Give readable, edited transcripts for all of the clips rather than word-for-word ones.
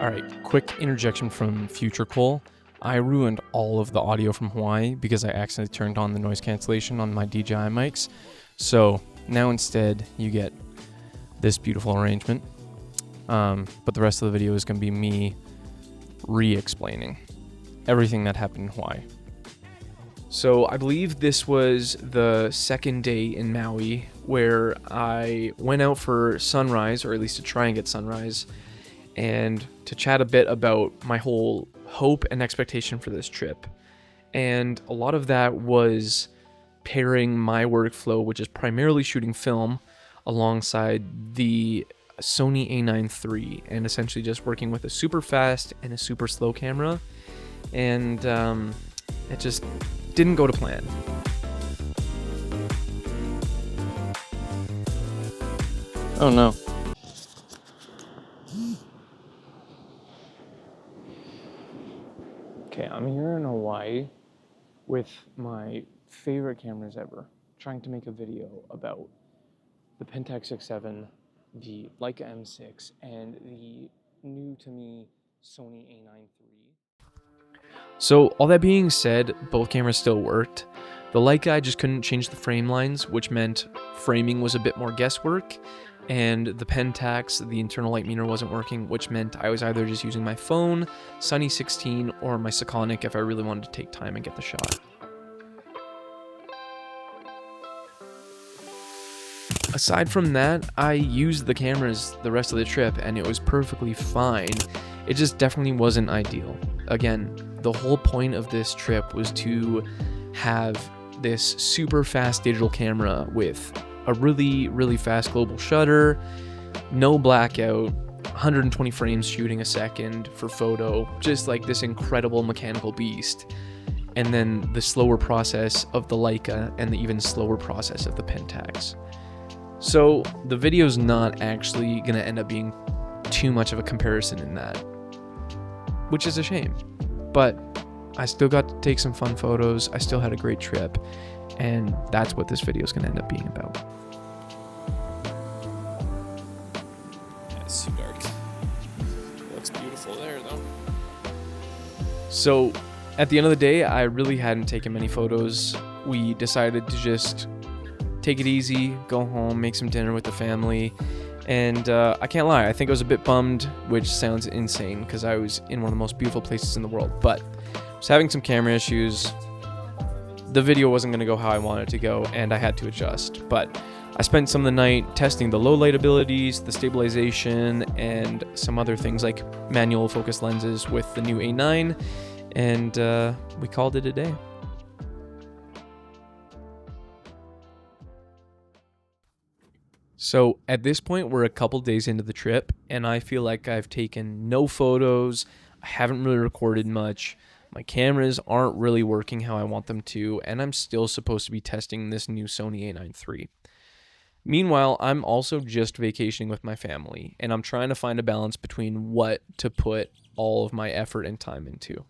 Alright, quick interjection from Future Cole. I ruined all of the audio from Hawaii because I accidentally turned on the noise cancellation on my DJI mics. So now instead you get this beautiful arrangement. But the rest of the video is going to be me re-explaining everything that happened in Hawaii. So I believe this was the second day in Maui where I went out for sunrise, or at least to try and get sunrise, and to chat a bit about my whole hope and expectation for this trip. And a lot of that was pairing my workflow, which is primarily shooting film, alongside the Sony A9III, and essentially just working with a super fast and a super slow camera. And it just didn't go to plan. Oh no. Okay, I'm here in Hawaii with my favorite cameras ever, trying to make a video about the Pentax 6.7, the Leica M6, and the new to me Sony A9III. So all that being said, both cameras still worked. The Leica, I just couldn't change the frame lines, which meant framing was a bit more guesswork. And the Pentax, the internal light meter wasn't working, which meant I was either just using my phone, Sony 16, or my Sekonic if I really wanted to take time and get the shot. Aside from that, I used the cameras the rest of the trip and it was perfectly fine. It just definitely wasn't ideal. Again, the whole point of this trip was to have this super fast digital camera with a really, really fast global shutter, no blackout, 120 frames shooting a second for photo, just like this incredible mechanical beast. And then the slower process of the Leica and the even slower process of the Pentax. So the video's not actually going to end up being too much of a comparison in that, which is a shame. But I still got to take some fun photos, I still had a great trip, and that's what this video is going to end up being about. Yeah, it's too dark. It looks beautiful there, though. So, at the end of the day, I really hadn't taken many photos. We decided to just take it easy, go home, make some dinner with the family, and I can't lie, I think I was a bit bummed, which sounds insane because I was in one of the most beautiful places in the world, but I was having some camera issues. The video wasn't going to go how I wanted it to go, and I had to adjust, but I spent some of the night testing the low light abilities, the stabilization, and some other things like manual focus lenses with the new A9, and we called it a day. So at this point, we're a couple days into the trip, and I feel like I've taken no photos, I haven't really recorded much, my cameras aren't really working how I want them to, and I'm still supposed to be testing this new Sony A9III. Meanwhile, I'm also just vacationing with my family, and I'm trying to find a balance between what to put all of my effort and time into.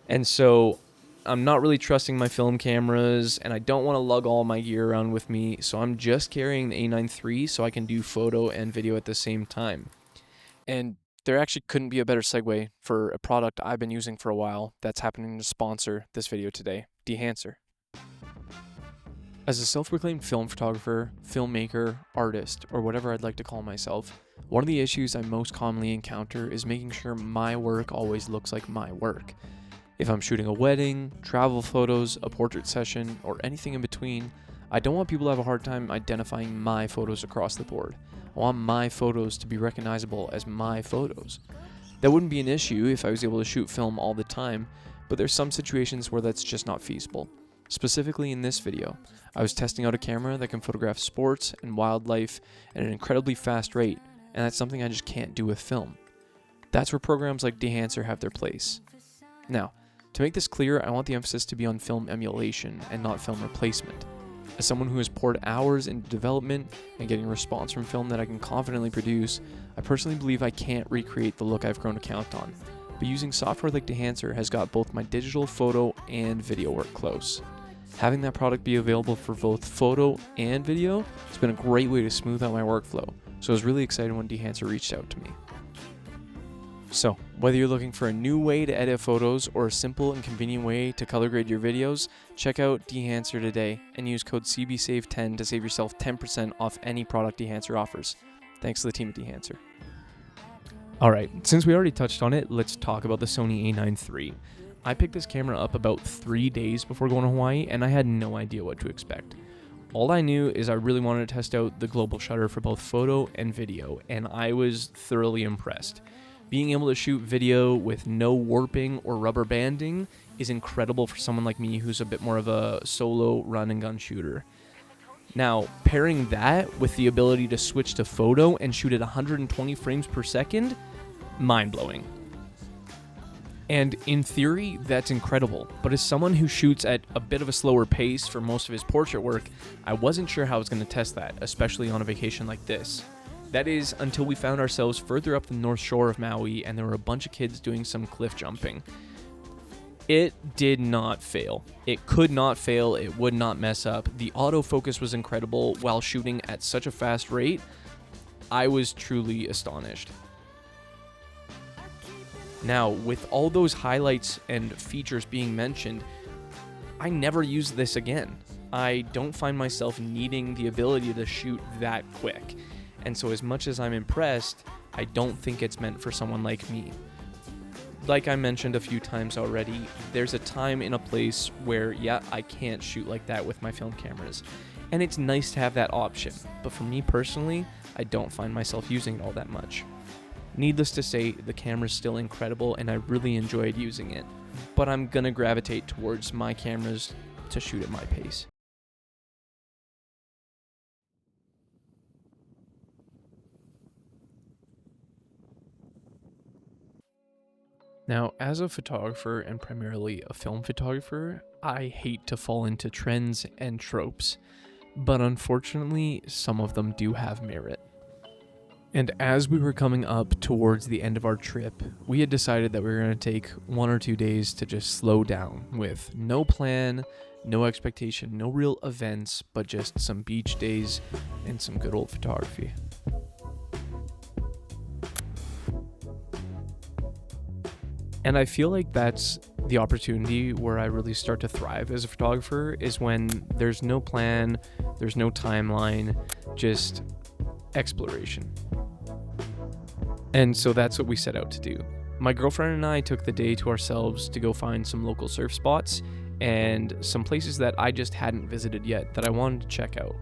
And so I'm not really trusting my film cameras, and I don't want to lug all my gear around with me, so I'm just carrying the A9III so I can do photo and video at the same time. And there actually couldn't be a better segue for a product I've been using for a while that's happening to sponsor this video today, Dehancer. As a self-proclaimed film photographer, filmmaker, artist, or whatever I'd like to call myself, one of the issues I most commonly encounter is making sure my work always looks like my work. If I'm shooting a wedding, travel photos, a portrait session, or anything in between, I don't want people to have a hard time identifying my photos across the board. I want my photos to be recognizable as my photos. That wouldn't be an issue if I was able to shoot film all the time, but there's some situations where that's just not feasible. Specifically in this video, I was testing out a camera that can photograph sports and wildlife at an incredibly fast rate, and that's something I just can't do with film. That's where programs like Dehancer have their place. Now, to make this clear, I want the emphasis to be on film emulation and not film replacement. As someone who has poured hours into development and getting a response from film that I can confidently produce, I personally believe I can't recreate the look I've grown to count on, but using software like Dehancer has got both my digital photo and video work close. Having that product be available for both photo and video has been a great way to smooth out my workflow, so I was really excited when Dehancer reached out to me. So, whether you're looking for a new way to edit photos or a simple and convenient way to color grade your videos, check out Dehancer today and use code CBSAVE10 to save yourself 10% off any product Dehancer offers. Thanks to the team at Dehancer. Alright, since we already touched on it, let's talk about the Sony A9III. I picked this camera up about 3 days before going to Hawaii, and I had no idea what to expect. All I knew is I really wanted to test out the global shutter for both photo and video, and I was thoroughly impressed. Being able to shoot video with no warping or rubber banding is incredible for someone like me who's a bit more of a solo run and gun shooter. Now, pairing that with the ability to switch to photo and shoot at 120 frames per second, mind-blowing. And in theory, that's incredible, but as someone who shoots at a bit of a slower pace for most of his portrait work, I wasn't sure how I was going to test that, especially on a vacation like this. That is, until we found ourselves further up the north shore of Maui and there were a bunch of kids doing some cliff jumping. It did not fail. It could not fail. It would not mess up. The autofocus was incredible while shooting at such a fast rate. I was truly astonished. Now, with all those highlights and features being mentioned, I never use this again. I don't find myself needing the ability to shoot that quick. And so as much as I'm impressed, I don't think it's meant for someone like me. Like I mentioned a few times already, there's a time and a place where, yeah, I can't shoot like that with my film cameras. And it's nice to have that option. But for me personally, I don't find myself using it all that much. Needless to say, the camera's still incredible and I really enjoyed using it. But I'm gonna gravitate towards my cameras to shoot at my pace. Now, as a photographer and primarily a film photographer, I hate to fall into trends and tropes, but unfortunately, some of them do have merit. And as we were coming up towards the end of our trip, we had decided that we were going to take 1 or 2 days to just slow down with no plan, no expectation, no real events, but just some beach days and some good old photography. And I feel like that's the opportunity where I really start to thrive as a photographer, is when there's no plan, there's no timeline, just exploration. And so that's what we set out to do. My girlfriend and I took the day to ourselves to go find some local surf spots and some places that I just hadn't visited yet that I wanted to check out.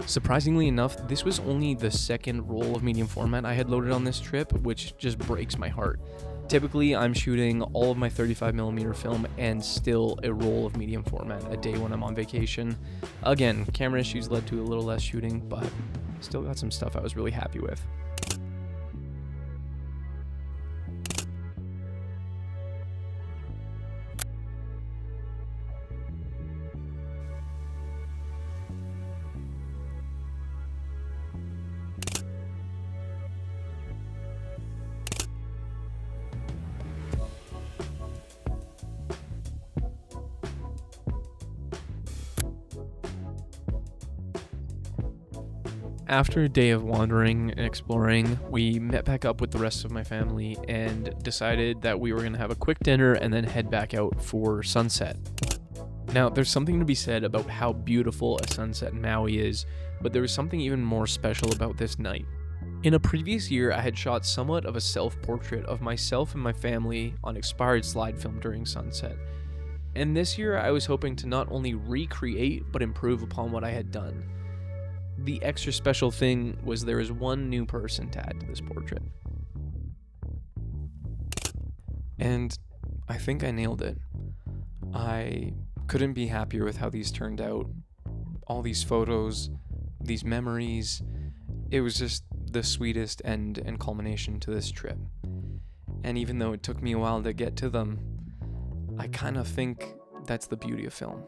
Surprisingly enough, this was only the second roll of medium format I had loaded on this trip, which just breaks my heart. Typically, I'm shooting all of my 35mm film and still a roll of medium format a day when I'm on vacation. Again, camera issues led to a little less shooting, but still got some stuff I was really happy with. After a day of wandering and exploring, we met back up with the rest of my family and decided that we were going to have a quick dinner and then head back out for sunset. Now, there's something to be said about how beautiful a sunset in Maui is, but there was something even more special about this night. In a previous year, I had shot somewhat of a self-portrait of myself and my family on expired slide film during sunset. And this year, I was hoping to not only recreate, but improve upon what I had done. The extra special thing was there was one new person to add to this portrait. And I think I nailed it. I couldn't be happier with how these turned out. All these photos, these memories, it was just the sweetest end and culmination to this trip. And even though it took me a while to get to them, I kind of think that's the beauty of film.